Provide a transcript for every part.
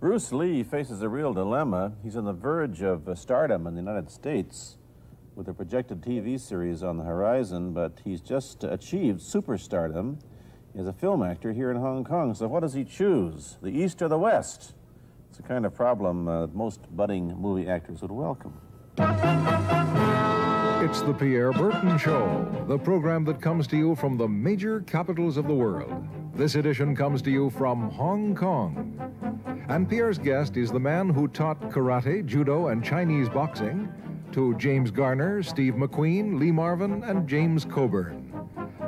Bruce Lee faces a real dilemma. He's on the verge of stardom in the United States with a projected TV series on the horizon, but he's just achieved superstardom as a film actor here in Hong Kong. So what does he choose, the East or the West? It's a kind of problem most budding movie actors would welcome. It's the Pierre Berton Show, the program that comes to you from the major capitals of the world. This edition comes to you from Hong Kong. And Pierre's guest is the man who taught karate, judo, and Chinese boxing to James Garner, Steve McQueen, Lee Marvin, and James Coburn.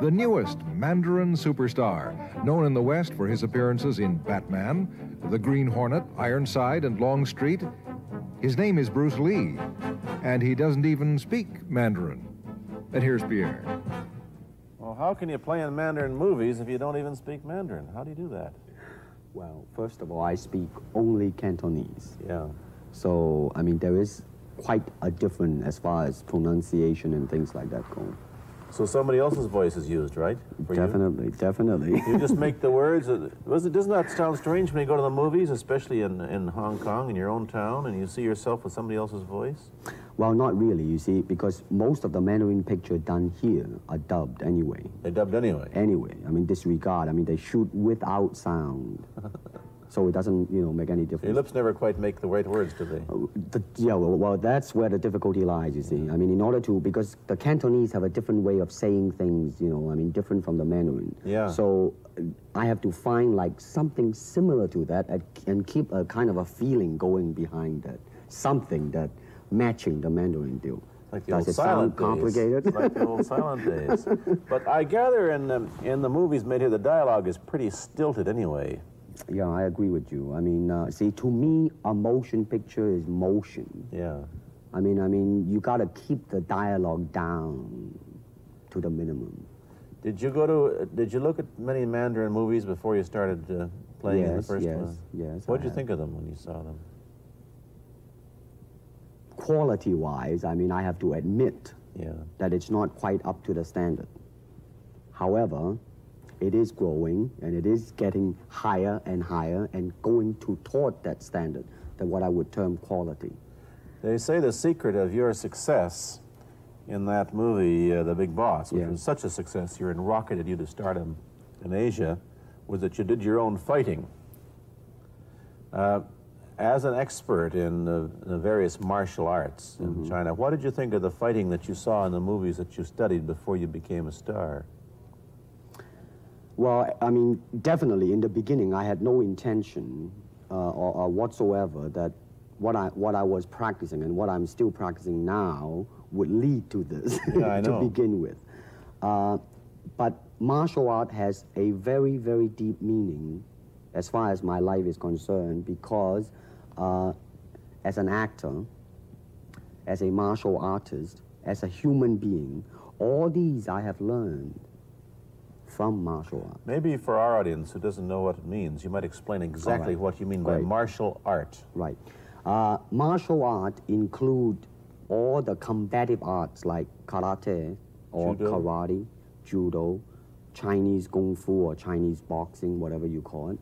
The newest Mandarin superstar, known in the West for his appearances in Batman, The Green Hornet, Ironside, and Longstreet. His name is Bruce Lee, and he doesn't even speak Mandarin. And here's Pierre. Well, how can you play in Mandarin movies if you don't even speak Mandarin? How do you do that? Well, first of all, I speak only Cantonese. Yeah. So, I mean, there is quite a difference as far as pronunciation and things like that go. So somebody else's voice is used, right? Definitely, definitely. You just make the words. Doesn't that sound strange when you go to the movies, especially in Hong Kong, in your own town, and you see yourself with somebody else's voice? Well, not really, you see, because most of the Mandarin pictures done here are dubbed anyway. They're dubbed anyway? Anyway. I mean, disregard. I mean, they shoot without sound. So it doesn't, you know, make any difference. Your lips never quite make the right words, do they? Yeah, well, that's where the difficulty lies, you see. I mean, in order to, because the Cantonese have a different way of saying things, you know, I mean, different from the Mandarin. Yeah. So I have to find, like, something similar to that and keep a kind of a feeling going behind that. Something that matching the Mandarin deal. Like the Does old it silent sound complicated? days. Like the old silent days. But I gather in the movies made here, the dialogue is pretty stilted anyway. Yeah, I agree with you. I mean, see, to me, a motion picture is motion. Yeah. I mean, you got to keep the dialogue down to the minimum. Did you look at many Mandarin movies before you started playing in the first one? Yes. What did you think of them when you saw them? Quality-wise, I mean, I have to admit that it's not quite up to the standard. However, it is growing, and it is getting higher and higher and going toward that standard, that what I would term quality. They say the secret of your success in that movie, The Big Boss, which was such a success, you're rocketed you to stardom in Asia, was that you did your own fighting. As an expert in the various martial arts in China, what did you think of the fighting that you saw in the movies that you studied before you became a star? Well, I mean, definitely in the beginning, I had no intention or whatsoever that what I was practicing and what I'm still practicing now would lead to this to begin with. But martial art has a very, very deep meaning as far as my life is concerned, because as an actor, as a martial artist, as a human being, all these I have learned from martial art. Maybe for our audience who doesn't know what it means, you might explain exactly what you mean by martial art. Right. Martial art include all the combative arts like karate or karate, judo, Chinese kung fu or Chinese boxing, whatever you call it.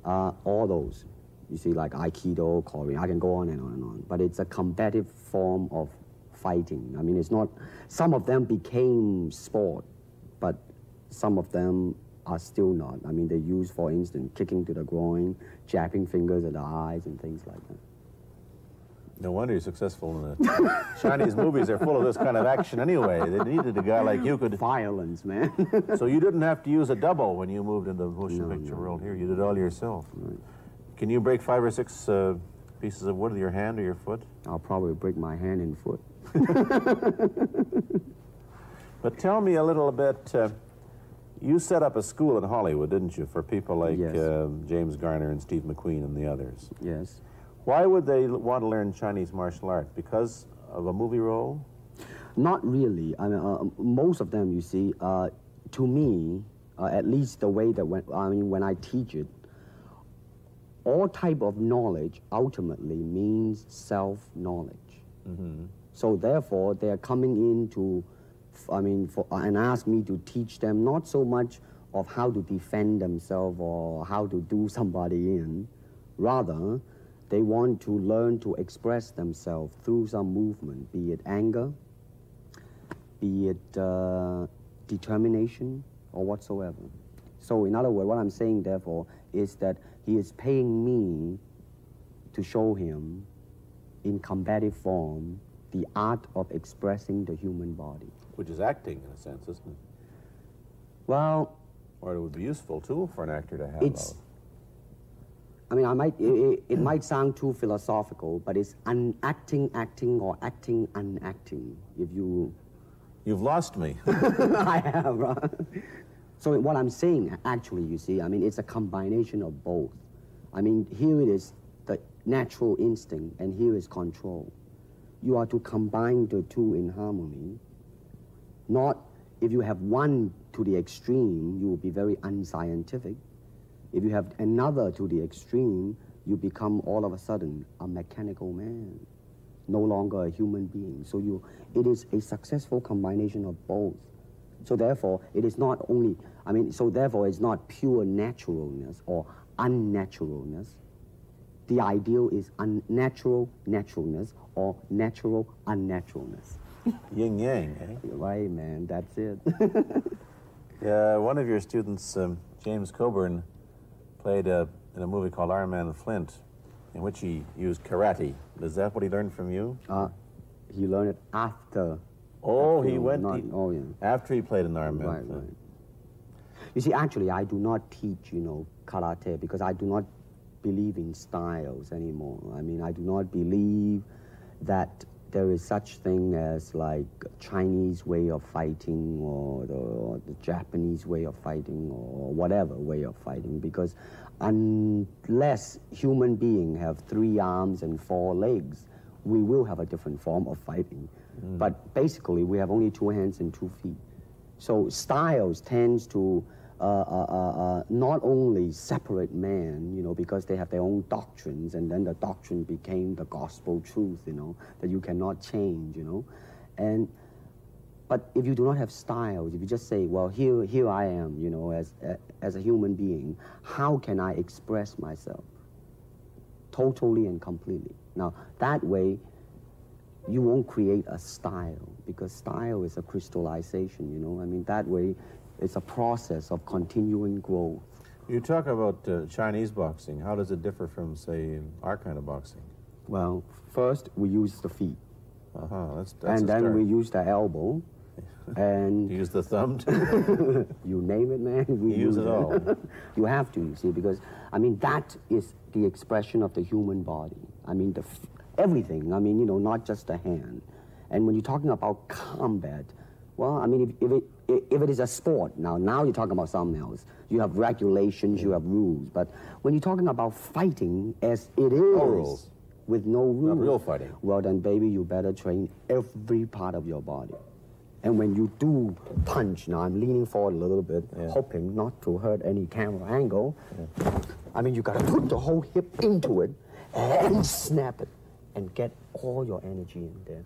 All those. You see, like Aikido, Korean, I can go on and on and on. But it's a combative form of fighting. I mean, it's not, some of them became sport, but some of them are still not. I mean, they use, for instance, kicking to the groin, jabbing fingers at the eyes, and things like that. No wonder you're successful in the Chinese movies. They're full of this kind of action anyway. They needed a guy like you could... Violence, man. So you didn't have to use a double when you moved into the motion picture world here. You did it all yourself. Right. Can you break 5 or 6 pieces of wood with your hand or your foot? I'll probably break my hand and foot. But tell me a little bit... you set up a school in Hollywood, didn't you, for people like James Garner and Steve McQueen and the others? Yes. Why would they want to learn Chinese martial art? Because of a movie role? Not really. I mean, most of them, you see, to me, at least the way that when I teach it, all type of knowledge ultimately means self-knowledge. So therefore, they're coming in to, and ask me to teach them not so much of how to defend themselves or how to do somebody in, Rather, they want to learn to express themselves through some movement, be it anger, be it determination, or whatsoever. So in other words, what I'm saying, therefore, is that he is paying me to show him in combative form the art of expressing the human body. Which is acting, in a sense, isn't it? Well... Or it would be a useful tool for an actor to have. It's... I mean, it might sound too philosophical, but it's unacting acting or acting unacting, if you... You've lost me. I have, right? So what I'm saying, actually, you see, I mean, it's a combination of both. I mean, here it is the natural instinct, and here is control. You are to combine the two in harmony. Not, if you have one to the extreme, you will be very unscientific. If you have another to the extreme, you become all of a sudden a mechanical man, no longer a human being. So it is a successful combination of both. So therefore, it is not only, so therefore it's not pure naturalness or unnaturalness. The ideal is unnatural naturalness or natural unnaturalness. Yin yang, eh? Right, man, that's it. Yeah, one of your students, James Coburn, played in a movie called Iron Man Flint, in which he used karate. Is that what he learned from you? He learned it after. Oh, he went... yeah. After he played in Iron Man Right, Flint. right. You see, actually, I do not teach, karate, because I do not believe in styles anymore. I mean, I do not believe that there is such thing as like Chinese way of fighting or the Japanese way of fighting or whatever way of fighting, because unless human beings have 3 arms and 4 legs, we will have a different form of fighting. But basically, we have only 2 hands and 2 feet. So styles tends to not only separate man, because they have their own doctrines, and then the doctrine became the gospel truth, that you cannot change, But if you do not have styles, if you just say, well, here I am, as a human being, how can I express myself totally and completely? Now, that way, you won't create a style, because style is a crystallization, that way, it's a process of continuing growth. You talk about Chinese boxing. How does it differ from, say, our kind of boxing? Well, first, we use the feet. That's and then start. We use the elbow. And you use the thumb, too? You name it, man. We use it all. You have to, you see, because, that is the expression of the human body. Everything, not just the hand. And when you're talking about combat, well, if it is a sport, now you're talking about something else. You have regulations, you have rules. But when you're talking about fighting as it is, no rules. With no rules. Not real fighting. Well, then, baby, you better train every part of your body. And when you do punch, now I'm leaning forward a little bit, hoping not to hurt any camera angle. You gotta put the whole hip into it and snap it and get all your energy in there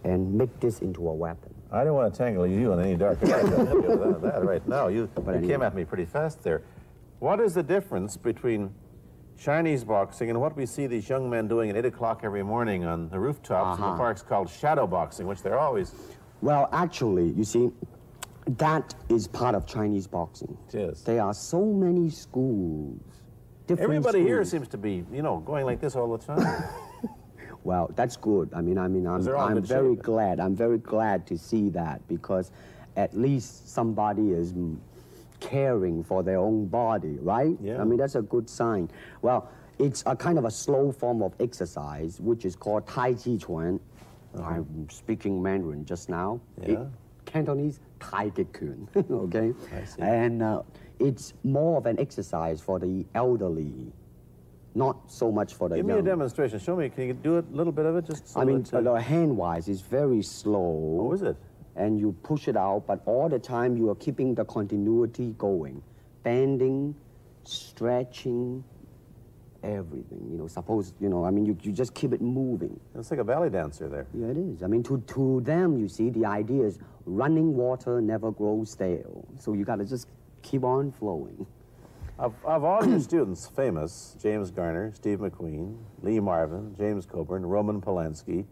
and make this into a weapon. I don't want to tangle you in any dark that right now. You came at me pretty fast there. What is the difference between Chinese boxing and what we see these young men doing at 8 o'clock every morning on the rooftops in the parks called shadow boxing, which they're always... Well, actually, you see, that is part of Chinese boxing. It is. There are so many schools, different Everybody schools. here seems to be, going like this all the time. Well, that's good. I'm very glad. I'm very glad to see that, because at least somebody is caring for their own body, right? Yeah. That's a good sign. Well, it's a kind of a slow form of exercise, which is called Tai Chi Chuan. I'm speaking Mandarin just now. Yeah. Cantonese, Tai Chi Kun, okay? I see. And it's more of an exercise for the elderly, not so much for the young. Give me a demonstration. Show me. Can you do a little bit of it? Just so hand-wise, it's very slow. Oh, is it? And you push it out, but all the time you are keeping the continuity going. Bending, stretching, everything. Suppose, you just keep it moving. It's like a ballet dancer there. Yeah, it is. To them, you see, the idea is running water never grows stale. So you got to just keep on flowing. Of all your students, famous, James Garner, Steve McQueen, Lee Marvin, James Coburn, Roman Polanski,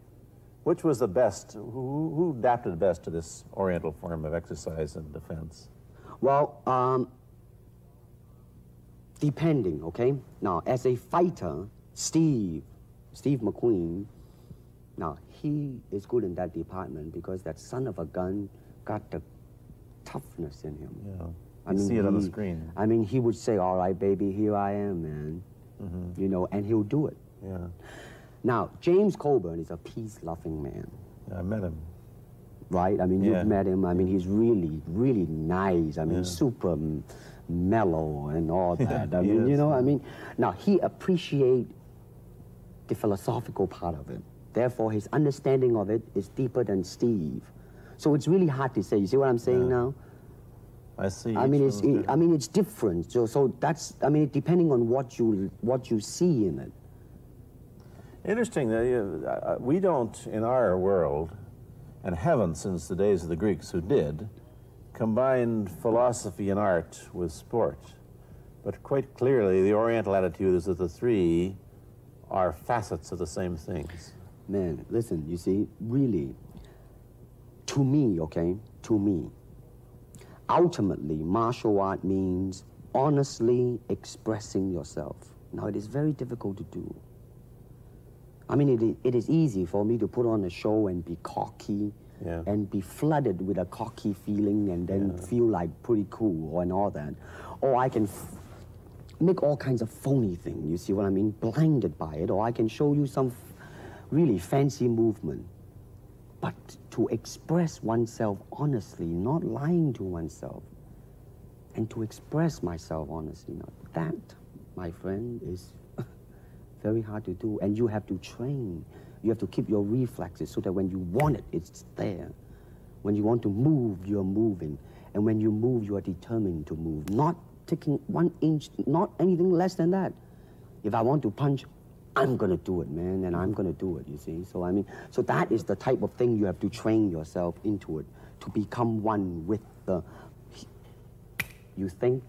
which was the best, who adapted best to this Oriental form of exercise and defense? Well, depending, okay? Now, as a fighter, Steve McQueen, now, he is good in that department because that son of a gun got the toughness in him. Yeah. I mean, see it on the screen. I mean, he would say, all right, baby, here I am, man. Mm-hmm. You know, and he'll do it. Yeah. Now, James Coburn is a peace-loving man. Yeah, I met him. Right? I mean, you've met him. I mean, he's really, really nice. I mean, super mellow and all that. I mean, you know, I mean, now, he appreciates the philosophical part of it. Therefore, his understanding of it is deeper than Steve. So it's really hard to say. You see what I'm saying now? I see. I mean, it's different. So that's, I mean, depending on what you see in it. Interesting that we don't, in our world, and haven't since the days of the Greeks who did, combine philosophy and art with sport. But quite clearly, the Oriental attitude is that the three are facets of the same things. Man, listen, you see, really, to me, okay, to me, ultimately, martial art means honestly expressing yourself. Now, it is very difficult to do. I mean, it is easy for me to put on a show and be cocky and be flooded with a cocky feeling and then feel like pretty cool and all that. Or I can make all kinds of phony things, you see what I mean, blinded by it. Or I can show you some really fancy movement. But to express oneself honestly, not lying to oneself, and to express myself honestly, now that, my friend, is very hard to do. And you have to train. You have to keep your reflexes so that when you want it, it's there. When you want to move, you're moving. And when you move, you are determined to move. Not taking 1 inch, not anything less than that. If I want to punch, I'm gonna do it, man, and I'm gonna do it, you see? So, I mean, so that is the type of thing you have to train yourself into it, to become one with the, you think?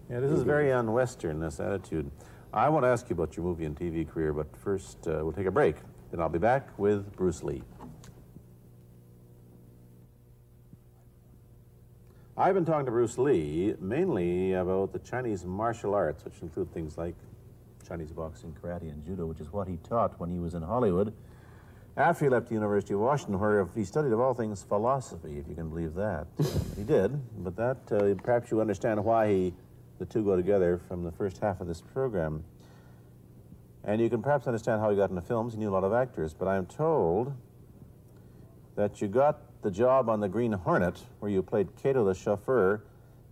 Yeah, this is very un-Western, this attitude. I want to ask you about your movie and TV career, but first we'll take a break. Then I'll be back with Bruce Lee. I've been talking to Bruce Lee mainly about the Chinese martial arts, which include things like Chinese boxing, karate, and judo, which is what he taught when he was in Hollywood. After he left the University of Washington, where he studied, of all things, philosophy, if you can believe that. He did, but that, perhaps you understand why the two go together from the first half of this program. And you can perhaps understand how he got into films. He knew a lot of actors, but I'm told that you got the job on the Green Hornet, where you played Kato the chauffeur,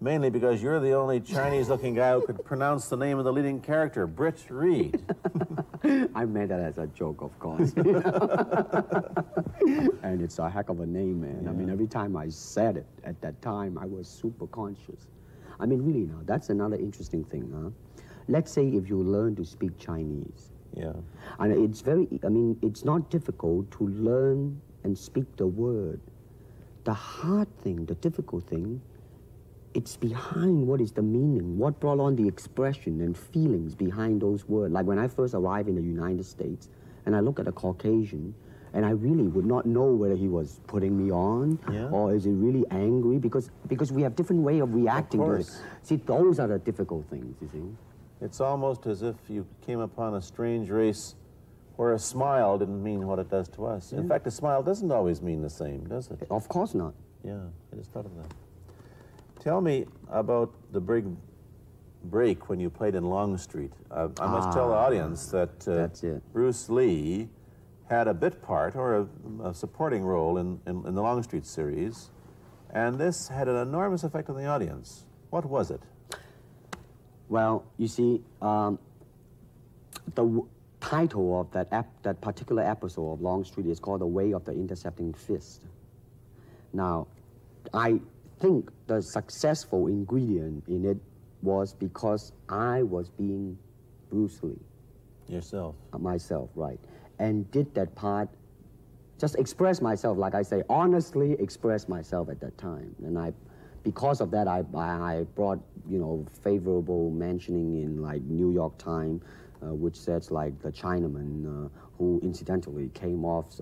mainly because you're the only Chinese-looking guy who could pronounce the name of the leading character, Britt Reed. I meant that as a joke, of course. And it's a heck of a name, man. Yeah. I mean, every time I said it at that time, I was super conscious. I mean, really now, that's another interesting thing, huh? Let's say if you learn to speak Chinese. Yeah. And it's very, I mean, it's not difficult to learn and speak the word. The hard thing, the difficult thing, it's behind what is the meaning, what brought on the expression and feelings behind those words. Like when I first arrived in the United States, and I look at a Caucasian, and I really would not know whether he was putting me on or is he really angry, because we have different way of reacting to it. See, those are the difficult things, you see. It's almost as if you came upon a strange race where a smile didn't mean what it does to us. In fact, a smile doesn't always mean the same, does it? Of course not. Yeah, I just thought of that. Tell me about the big break when you played in Longstreet. I must tell the audience that Bruce Lee had a bit part or a supporting role in the Longstreet series, and this had an enormous effect on the audience. What was it? Well, you see, the title of that particular episode of Longstreet is called The Way of the Intercepting Fist. Now, I think the successful ingredient in it was because I was being Bruce Lee. Yourself? Myself, right. And did that part, just express myself, like I say, honestly express myself at that time. And I because of that, I brought, you know, favorable mentioning in like New York Times, which says like the Chinaman who incidentally came off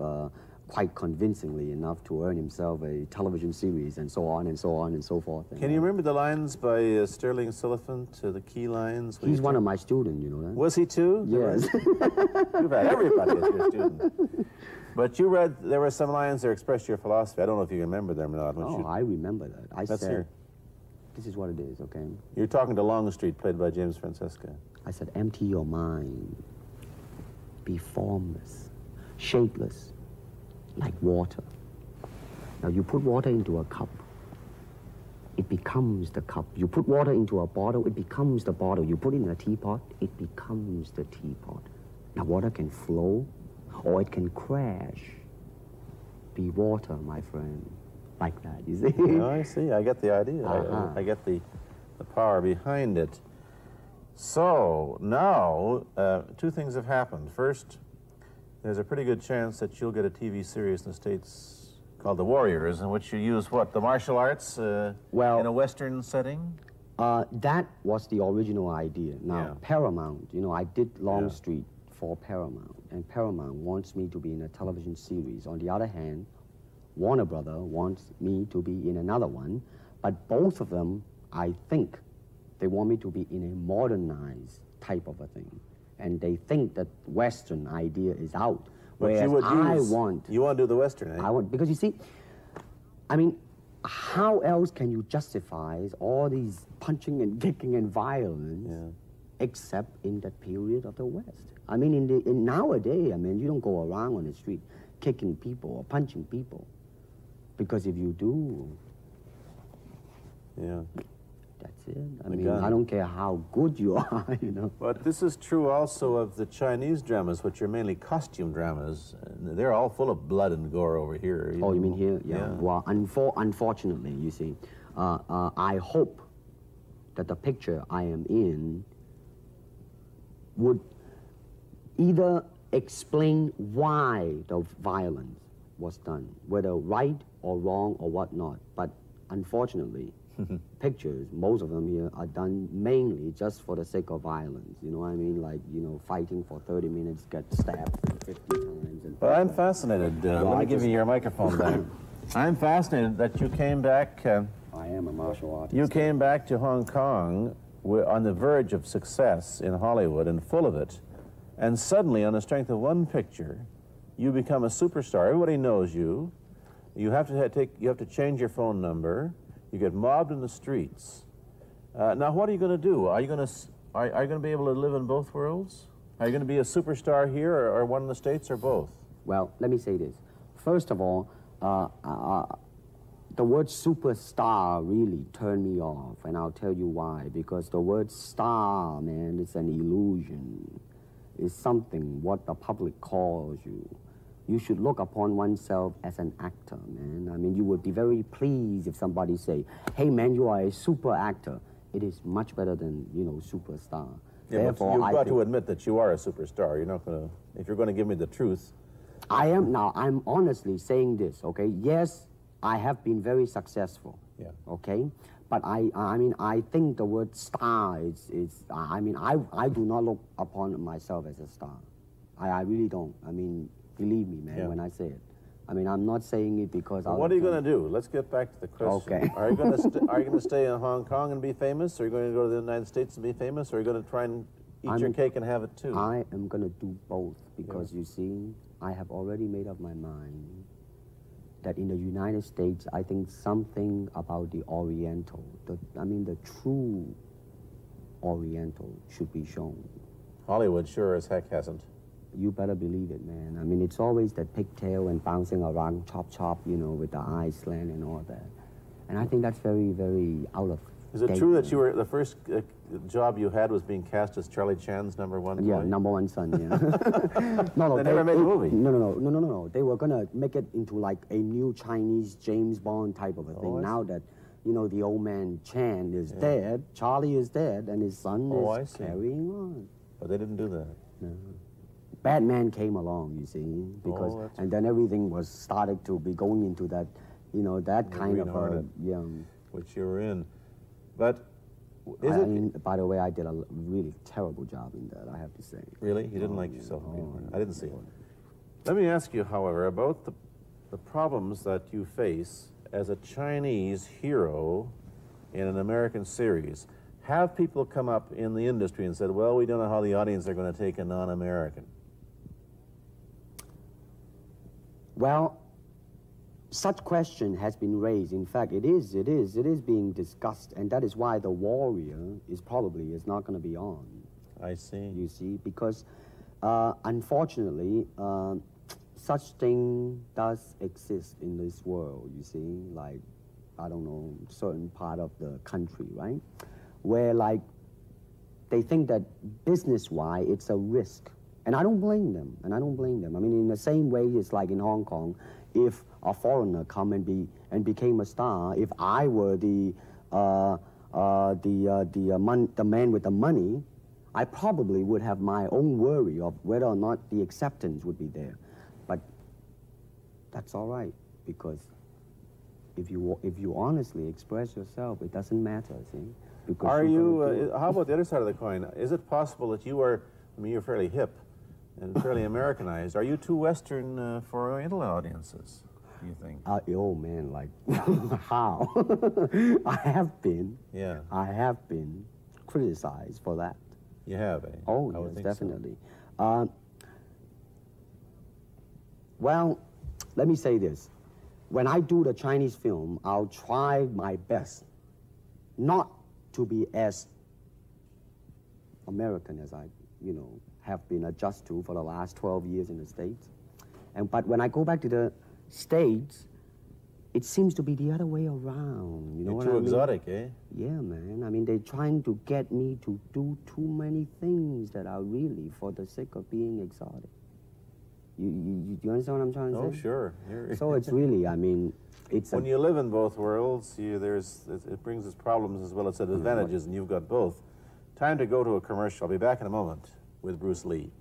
quite convincingly enough to earn himself a television series and so on and so on and so forth. Can you remember the lines by Sterling Siliphant, the key lines? He's one of my students, you know that? Was he too? Yes. You've had everybody as your student. But you read, there were some lines that expressed your philosophy. I don't know if you remember them or not. Oh, I remember that. I Let's said, hear. this is what it is, okay? You're talking to Longstreet, played by James Francesca. I said, empty your mind. Be formless, shapeless, like water. Now you put water into a cup, it becomes the cup. You put water into a bottle, it becomes the bottle. You put it in a teapot, it becomes the teapot. Now water can flow or it can crash. Be water, my friend. Like that, you see? No, I see. I get the idea. I get the power behind it. So now, two things have happened. First, there's a pretty good chance that you'll get a TV series in the States called The Warriors, in which you use what, the martial arts well, in a Western setting? That was the original idea. Now, Yeah. Paramount, you know, I did Longstreet for Paramount, and Paramount wants me to be in a television series. On the other hand, Warner Brother wants me to be in another one, but both of them, I think, they want me to be in a modernized type of a thing. And they think that Western idea is out. But Whereas you would use, I want... You want to do the Western, eh? I want, because you see, I mean, how else can you justify all these punching and kicking and violence except in that period of the West? I mean, in nowadays, I mean, you don't go around on the street kicking people or punching people. Because if you do, that's it. I mean, I don't care how good you are, you know. But this is true also of the Chinese dramas, which are mainly costume dramas. They're all full of blood and gore over here. Oh, you mean here? Yeah. Well, unfortunately, you see, I hope that the picture I am in would either explain why the violence was done, whether right or wrong or whatnot. But unfortunately, pictures, most of them here, are done mainly just for the sake of violence. You know what I mean? Like, you know, fighting for 30 minutes, get stabbed 50 times. And well, I'm fascinated. Let me give you your microphone back. I'm fascinated that you came back. I am a martial artist. You came back to Hong Kong on the verge of success in Hollywood and full of it. And suddenly, on the strength of one picture, you become a superstar. Everybody knows you. You have to change your phone number. You get mobbed in the streets. Now, what are you going to do? Are you going to be able to live in both worlds? Are you going to be a superstar here, or one in the States, or both? Well, let me say this. First of all, the word superstar really turned me off, and I'll tell you why. Because the word star, man, is an illusion. It's something what the public calls you. You should look upon oneself as an actor, man. I mean, you would be very pleased if somebody say, hey, man, you are a super actor. It is much better than, you know, superstar. Yeah, therefore, you've got to admit that you are a superstar. You're not going to, if you're going to give me the truth. I am now. I'm honestly saying this, okay? Yes, I have been very successful. Yeah. Okay? But I mean, I think the word star is I mean, I do not look upon myself as a star. I really don't. I mean, believe me, man, when I say it. I mean, I'm not saying it because what are you going to do? Let's get back to the question. Okay. Are you going to stay in Hong Kong and be famous? Or are you going to go to the United States and be famous? Or are you going to try and eat your cake and have it too? I am going to do both because, you see, I have already made up my mind that in the United States, I think something about the Oriental, the true Oriental should be shown. Hollywood sure as heck hasn't. You better believe it, man. I mean, it's always that pigtail and bouncing around, chop, you know, with the eyes slant and all that. And I think that's very, very out of Is it true that you were, the first job you had was being cast as Charlie Chan's #1 boy? Yeah, #1 son, yeah. No, they never made the movie. No. They were going to make it into like a new Chinese James Bond type of a thing. Now that, you know, the old man Chan is dead, Charlie is dead, and his son is carrying on. But they didn't do that. No. Batman came along, you see, because and then everything was started to be going into that, you know, that kind of which you were in. But is it... mean, by the way, I did a really terrible job in that, I have to say. Really? You didn't like yourself being in it? I didn't see it. Let me ask you, however, about the problems that you face as a Chinese hero in an American series. Have people come up in the industry and said, well, we don't know how the audience are going to take a non-American? Well, such question has been raised. In fact, it is being discussed, and that is why The Warrior is not going to be on. I see. You see, because unfortunately, such thing does exist in this world, you see, like, I don't know, certain part of the country, right? Where, like, they think that business-wise, it's a risk. And I don't blame them, I mean, in the same way, it's like in Hong Kong, if a foreigner come and became a star, if I were the man with the money, I probably would have my own worry of whether or not the acceptance would be there. But that's all right, because if you honestly express yourself, it doesn't matter, see? Because are you, how about the other side of the coin? Is it possible that you are, I mean, you're fairly hip and fairly Americanized. Are you too Western for Oriental audiences, do you think? Oh, man, like, how? I have been criticized for that. You have, eh? Oh, yes, definitely. So. Well, let me say this. When I do the Chinese film, I'll try my best not to be as American as I, have been adjusted to for the last 12 years in the States. But when I go back to the States, it seems to be the other way around. You know what I mean? You're too exotic, eh? Yeah, man. I mean, they're trying to get me to do too many things that are really for the sake of being exotic. You understand what I'm trying to say? Oh, sure. So it's really, I mean, it's when you live in both worlds, it brings its problems as well as its advantages, and you've got both. Time to go to a commercial. I'll be back in a moment with Bruce Lee.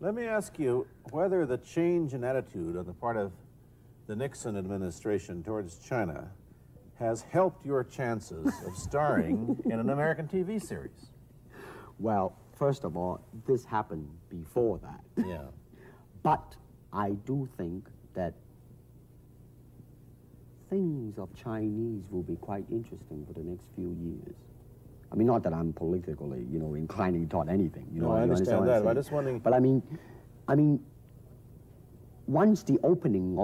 Let me ask you whether the change in attitude on the part of the Nixon administration towards China has helped your chances of starring in an American TV series. Well, first of all, this happened before that. Yeah. But I do think that things of Chinese will be quite interesting for the next few years. I mean, not that I'm politically, inclining toward anything. No, I understand that. I'm just wondering. But I mean, once the opening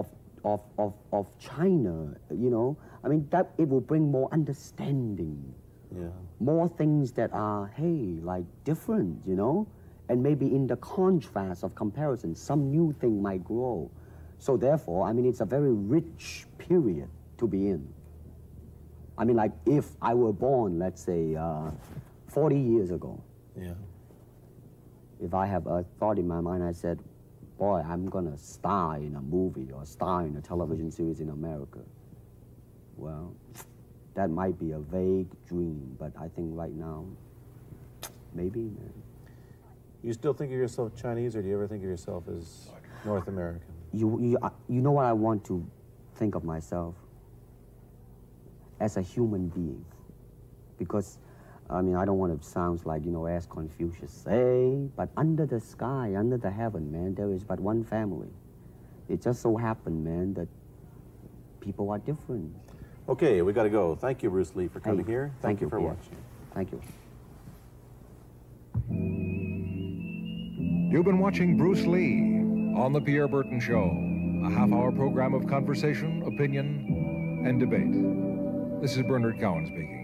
of China, I mean, that it will bring more understanding. Yeah. More things that are, hey, like different, and maybe in the contrast of comparison, some new thing might grow. So therefore, I mean, it's a very rich period to be in. I mean, like, if I were born, let's say, 40 years ago. Yeah. If I have a thought in my mind, I said, boy, I'm gonna star in a movie or star in a television series in America. Well, that might be a vague dream, but I think right now, maybe, man. You still think of yourself Chinese, or do you ever think of yourself as North American? You know what I want to think of myself? As a human being. Because, I mean, I don't want to sound like, as Confucius say, but under the sky, under the heaven, man, there is but one family. It just so happened, man, that people are different. Okay, we got to go. Thank you, Bruce Lee, for coming here. Thank you for Pierre. watching. Thank you. You've been watching Bruce Lee on The Pierre Berton Show, a half-hour program of conversation, opinion, and debate. This is Bernard Cowan speaking.